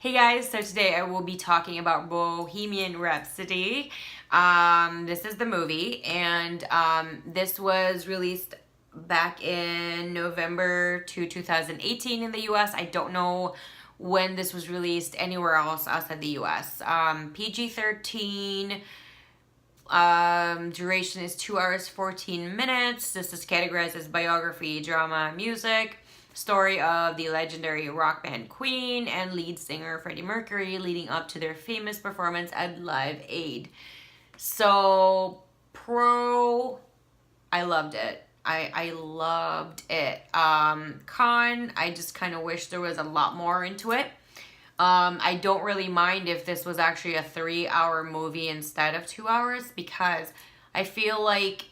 Hey guys, so today I will be talking about Bohemian Rhapsody. This is the movie, and this was released back in November 2018 in the US. I don't know when this was released anywhere else outside the US. PG-13, duration is 2 hours 14 minutes. This is categorized as biography, drama, music. Story of the legendary rock band Queen and lead singer Freddie Mercury leading up to their famous performance at Live Aid. So, I loved it. I loved it. Con, I just kind of wish there was a lot more into it. I don't really mind if this was actually a 3-hour movie instead of 2 hours, because I feel like,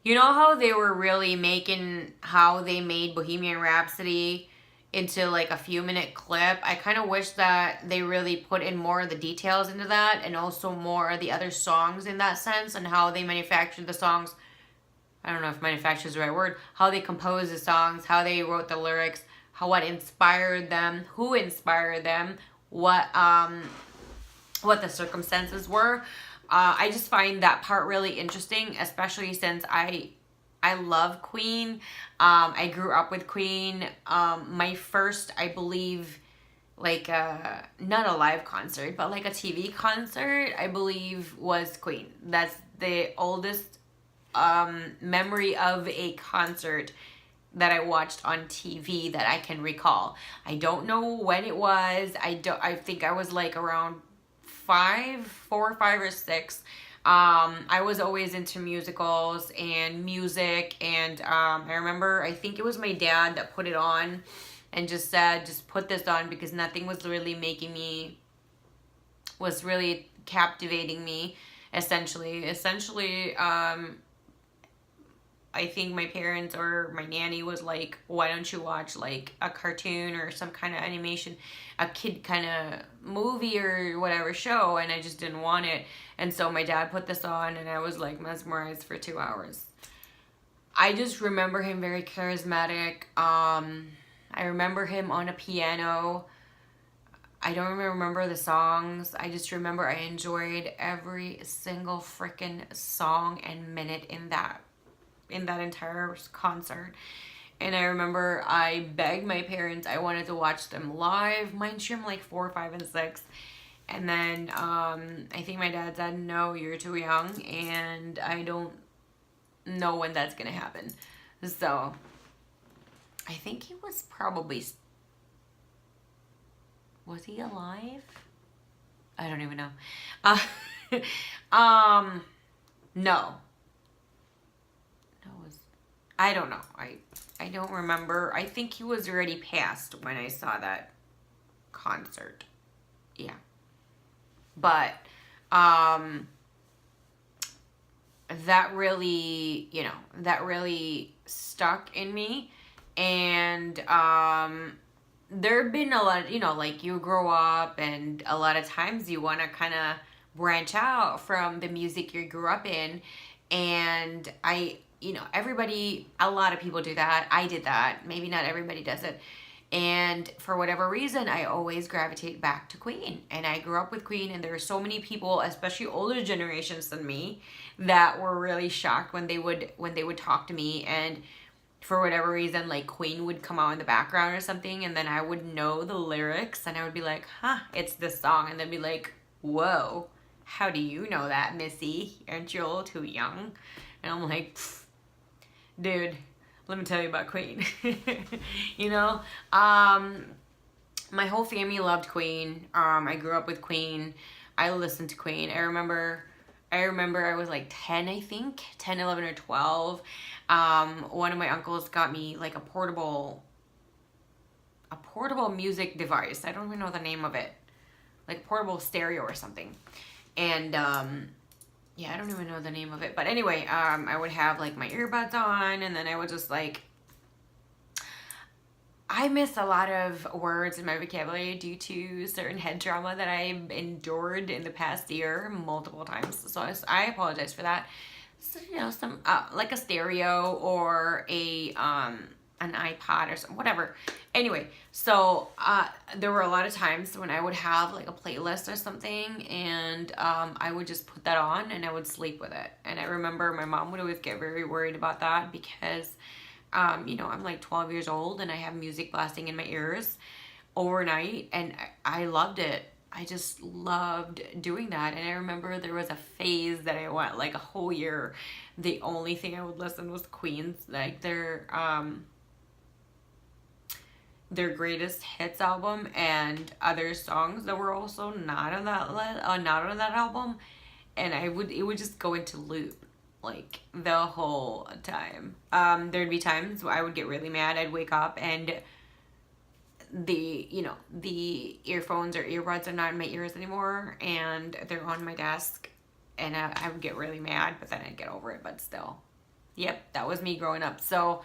you know how they were really making how they made Bohemian Rhapsody into like a few minute clip? I kind of wish that they really put in more of the details into that, and also more of the other songs in that sense, and how they manufactured the songs. I don't know if manufacture is the right word. How they composed the songs, how they wrote the lyrics, what inspired them, who inspired them, what the circumstances were. I just find that part really interesting, especially since I love Queen. I grew up with Queen. My first, I believe, like not a live concert, but like a TV concert, I believe, was Queen. That's the oldest memory of a concert that I watched on TV that I can recall. I don't know when it was. I think I was like around 4, 5, or 6. I was always into musicals and music, and I remember, I think it was my dad that put it on and just said, just put this on, because nothing was really really captivating me, essentially. I think my parents or my nanny was like, why don't you watch like a cartoon or some kind of animation, a kid kind of movie or whatever show, and I just didn't want it. And so my dad put this on, and I was like mesmerized for 2 hours. I just remember him very charismatic. I remember him on a piano. I don't even remember the songs. I just remember I enjoyed every single freaking song and minute in that entire concert. And I remember I begged my parents, I wanted to watch them live. Mind you, I'm like 4, 5, and 6. And then I think my dad said, no, you're too young, and I don't know when that's gonna happen. So I think he was probably, was he alive? I don't even know. No. I don't know. I don't remember. I think he was already passed when I saw that concert. Yeah. But that really, that really stuck in me. And there have been a lot, like you grow up, and a lot of times you want to kind of branch out from the music you grew up in. And everybody, a lot of people do that. I did that. Maybe not everybody does it. And for whatever reason, I always gravitate back to Queen. And I grew up with Queen, and there are so many people, especially older generations than me, that were really shocked when they would talk to me, and for whatever reason, like Queen would come out in the background or something, and then I would know the lyrics, and I would be like, it's this song. And they'd be like, whoa, how do you know that, Missy? Aren't you a little too young? And I'm like, dude, let me tell you about Queen. My whole family loved Queen. I grew up with Queen. I listened to Queen. I remember I was like 10, I think, 10, 11, or 12. One of my uncles got me like a portable music device. I don't even know the name of it. Like portable stereo or something. And yeah, I don't even know the name of it. But anyway, I would have like my earbuds on, and then I would just like, I miss a lot of words in my vocabulary due to certain head trauma that I've endured in the past year multiple times. So I apologize for that. So, some like a stereo or a an iPod or something, whatever. Anyway, so there were a lot of times when I would have like a playlist or something, and I would just put that on and I would sleep with it. And I remember my mom would always get very worried about that because, you know, I'm like 12 years old and I have music blasting in my ears overnight, and I loved it. I just loved doing that. And I remember there was a phase that I went like a whole year. The only thing I would listen was Queen's, like their greatest hits album and other songs that were also not on that album, and it would just go into loop like the whole time. There'd be times where I would get really mad. I'd wake up and the earphones or earbuds are not in my ears anymore, and they're on my desk, and I would get really mad, but then I'd get over it. But still, yep, that was me growing up. So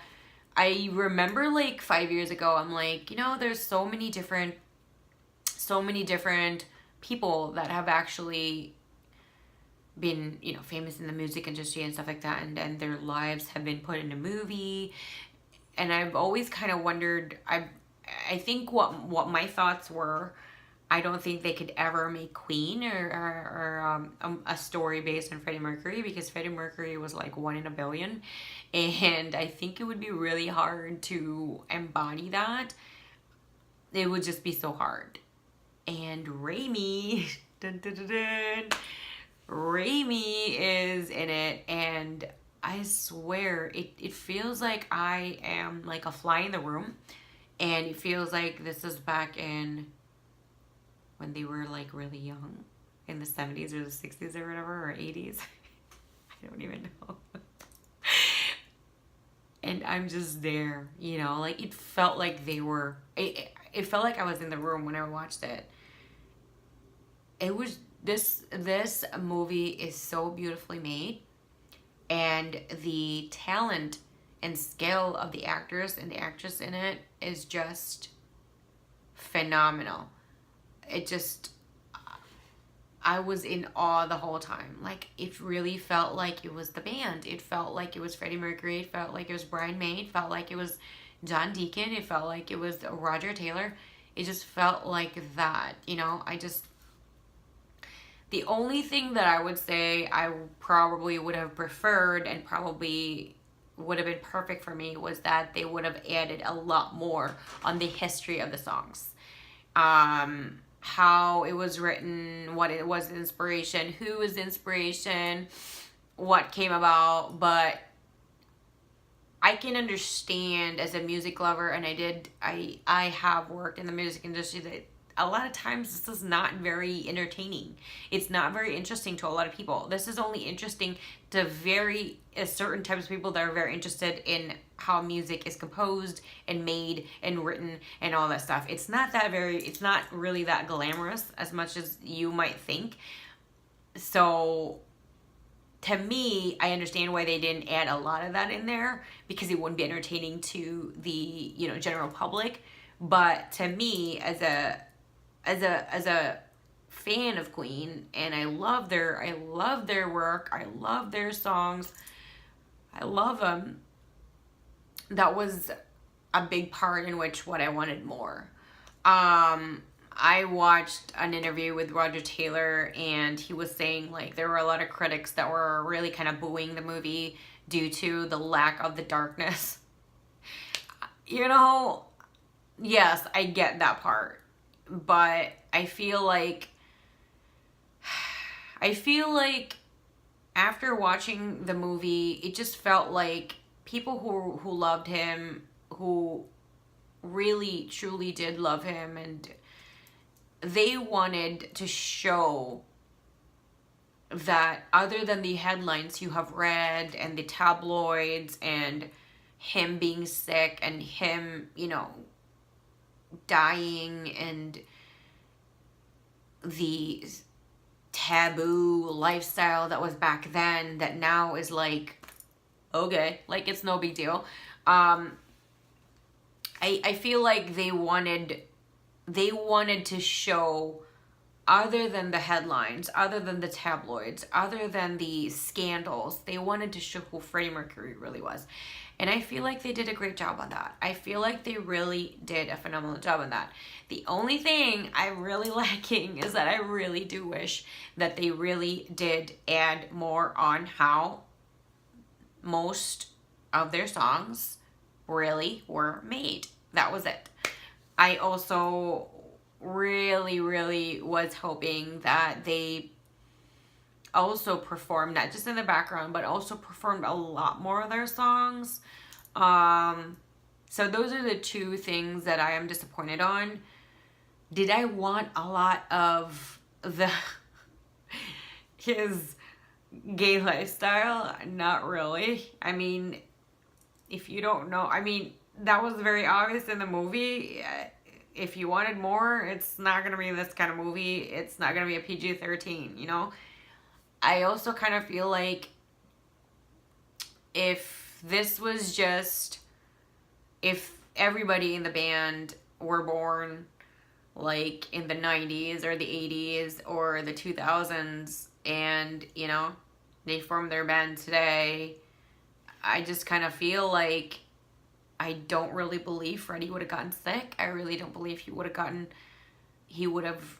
I remember like 5 years ago, I'm like, you know, there's so many different people that have actually been, you know, famous in the music industry and stuff like that, and their lives have been put in a movie. And I've always kind of wondered, I think what my thoughts were, I don't think they could ever make Queen or a story based on Freddie Mercury, because Freddie Mercury was like 1 in a billion, and I think it would be really hard to embody that. It would just be so hard. And Raimi, dun, dun, dun, dun, Raimi is in it, and I swear it feels like I am like a fly in the room, and it feels like this is back in when they were like really young, in the 70s or the 60s or whatever, or 80s. I don't even know. And I'm just there, you know, like it felt like it felt like I was in the room when I watched it. It was, this movie is so beautifully made, and the talent and skill of the actors and the actress in it is just phenomenal. It just, I was in awe the whole time. Like, it really felt like it was the band. It felt like it was Freddie Mercury. It felt like it was Brian May. It felt like it was John Deacon. It felt like it was Roger Taylor. It just felt like that, you know. The only thing that I would say I probably would have preferred and probably would have been perfect for me was that they would have added a lot more on the history of the songs. How it was written, what it was inspiration, who was inspiration, what came about. But I can understand as a music lover, and I have worked in the music industry, that a lot of times this is not very entertaining. It's not very interesting to a lot of people. This is only interesting to a certain types of people that are very interested in how music is composed and made and written and all that stuff. It's not really that glamorous as much as you might think. So to me, I understand why they didn't add a lot of that in there, because it wouldn't be entertaining to the, you know, general public. But to me, as a fan of Queen, and I love their work, I love their songs, I love them. That was a big part in which what I wanted more. I watched an interview with Roger Taylor, and he was saying like there were a lot of critics that were really kind of booing the movie due to the lack of the darkness. You know, yes, I get that part, but I feel like after watching the movie, it just felt like people who loved him, who really truly did love him, and they wanted to show that other than the headlines you have read and the tabloids and him being sick and him, you know, dying and the taboo lifestyle that was back then, that now is like, okay, like it's no big deal. I feel like they wanted to show other than the headlines, other than the tabloids, other than the scandals, they wanted to show who Freddie Mercury really was. And I feel like they did a great job on that. I feel like they really did a phenomenal job on that. The only thing I'm really lacking is that I really do wish that they really did add more on how most of their songs really were made. That was it. I also really was hoping that they also performed, not just in the background, but also performed a lot more of their songs. So those are the two things that I am disappointed on. Did I want a lot of his gay lifestyle? Not really. I mean, if you don't know, I mean, that was very obvious in the movie. If you wanted more, it's not going to be this kind of movie. It's not going to be a PG-13, you know? I also kind of feel like if this was just, if everybody in the band were born like in the 90s or the 80s or the 2000s and, you know, they formed their band today, I just kind of feel like I don't really believe Freddie would have gotten sick. I really don't believe he would have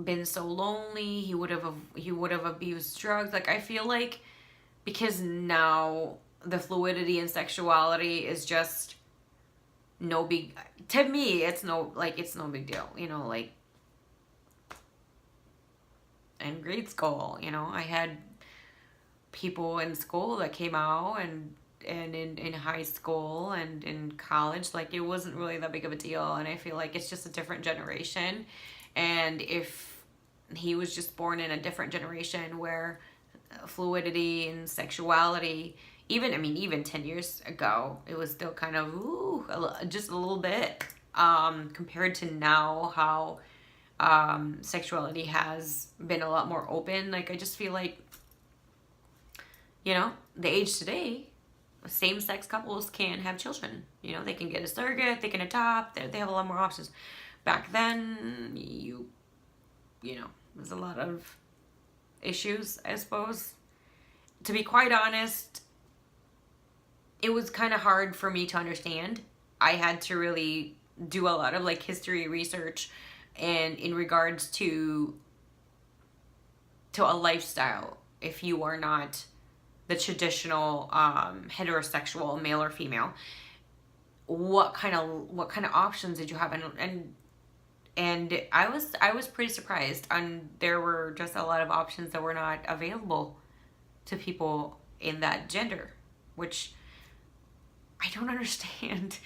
been so lonely. He would have abused drugs. Like, I feel like because now the fluidity and sexuality is just no big, to me, it's no big deal, you know, like in grade school, you know, I had people in school that came out and in high school and in college, like it wasn't really that big of a deal. And I feel like it's just a different generation. And if he was just born in a different generation where fluidity and sexuality, even 10 years ago, it was still kind of, just a little bit, compared to now how, sexuality has been a lot more open. Like, I just feel like, you know, the age today, same-sex couples can have children. You know, they can get a surrogate, they can adopt, they have a lot more options. Back then, you know, there's a lot of issues, I suppose. To be quite honest, it was kind of hard for me to understand. I had to really do a lot of like history research and in regards to a lifestyle, if you are not the traditional heterosexual male or female, what kind of options did you have? And I was pretty surprised, and there were just a lot of options that were not available to people in that gender, which I don't understand.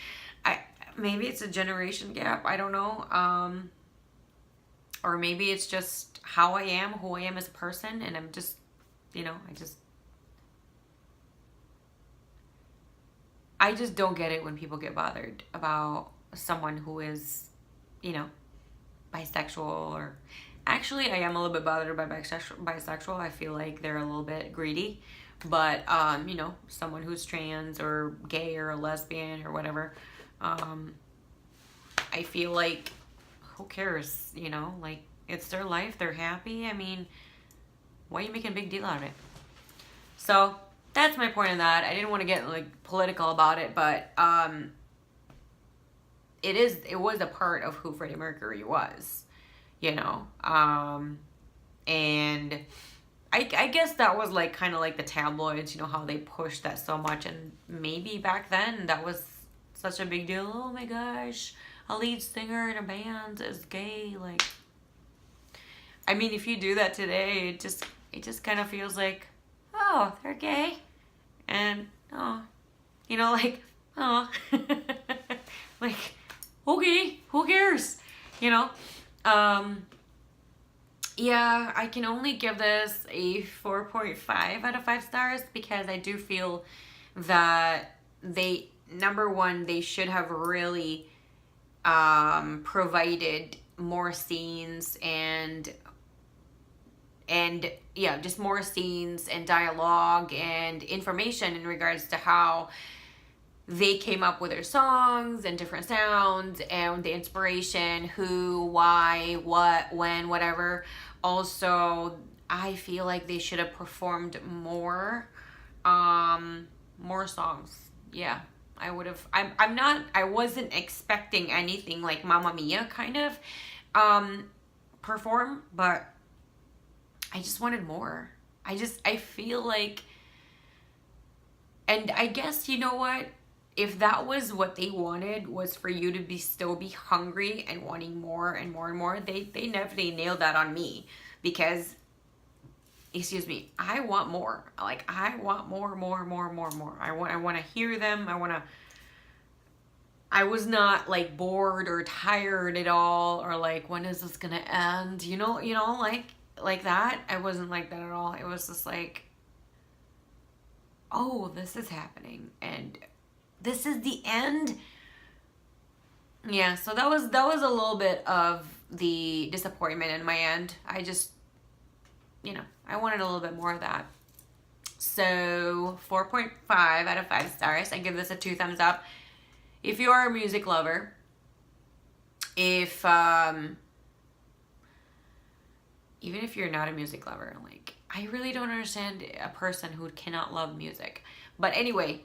Maybe it's a generation gap, I don't know, or maybe it's just how I am, who I am as a person, and I'm just, you know, I just don't get it when people get bothered about someone who is, you know, bisexual. Or actually, I am a little bit bothered by bisexual. I feel like they're a little bit greedy. But, you know, someone who's trans or gay or a lesbian or whatever, I feel like, who cares, you know? Like, it's their life. They're happy. I mean, why are you making a big deal out of it? So that's my point on that. I didn't want to get like political about it, but it was a part of who Freddie Mercury was, you know. And I guess that was like kind of like the tabloids, you know, how they pushed that so much, and maybe back then that was such a big deal. Oh my gosh, a lead singer in a band is gay. Like, I mean, if you do that today, it just kind of feels like, oh, they're gay. And, oh, you know, like, oh, like, okay, who cares? You know? Yeah, I can only give this a 4.5 out of 5 stars because I do feel that number one, they should have really provided more scenes and yeah, just more scenes and dialogue and information in regards to how they came up with their songs and different sounds and the inspiration, who, why, what, when, whatever. Also, I feel like they should have performed more songs. Yeah, I would have. I wasn't expecting anything like Mamma Mia kind of perform, but I just wanted more. I feel like, and I guess, you know what? If that was what they wanted, was for you to still be hungry and wanting more and more and more, they definitely nailed that on me, because, excuse me, I want more. Like, I want more. I want to hear them. I was not like bored or tired at all, or like, when is this gonna end? You know, like that. I wasn't like that at all. It was just like, oh, this is happening, and this is the end. Yeah, so that was a little bit of the disappointment in my end. I just, I wanted a little bit more of that. So 4.5 out of 5 stars. I give this a 2 thumbs up. If you are a music lover, if even if you're not a music lover, like, I really don't understand a person who cannot love music. But anyway,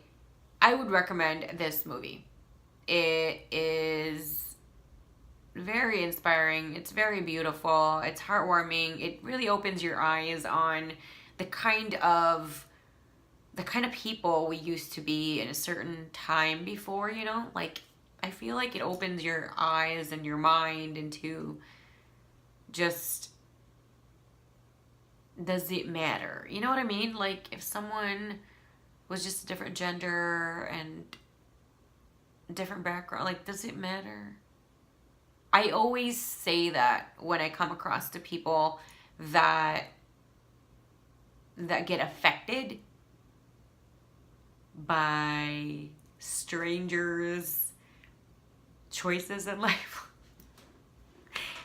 I would recommend this movie. It is very inspiring. It's very beautiful. It's heartwarming. It really opens your eyes on the kind of people we used to be in a certain time before, like, I feel like it opens your eyes and your mind into just, does it matter? You know what I mean? Like, if someone was just a different gender and different background, like, does it matter? I always say that when I come across to people that get affected by strangers' choices in life.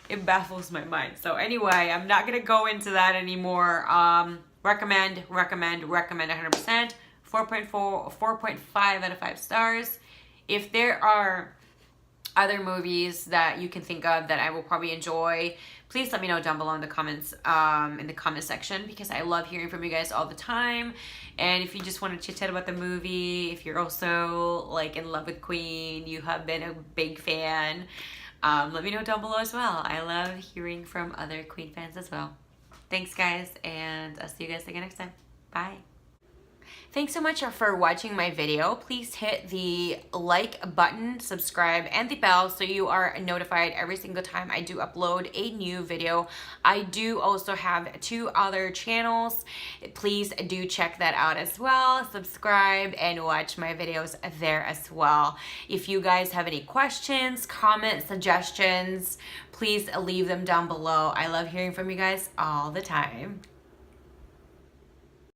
It baffles my mind. So anyway, I'm not gonna go into that anymore. Recommend 100%. 4.5 out of 5 stars. If there are other movies that you can think of that I will probably enjoy, please let me know down below in the comments, in the comment section, because I love hearing from you guys all the time. And if you just want to chit chat about the movie, if you're also like in love with Queen, you have been a big fan, let me know down below as well. I love hearing from other Queen fans as well. Thanks, guys, and I'll see you guys again next time. Bye. Thanks so much for watching my video. Please hit the like button, subscribe, and the bell so you are notified every single time I do upload a new video. I do also have 2 other channels. Please do check that out as well. Subscribe and watch my videos there as well. If you guys have any questions, comments, suggestions, please leave them down below. I love hearing from you guys all the time.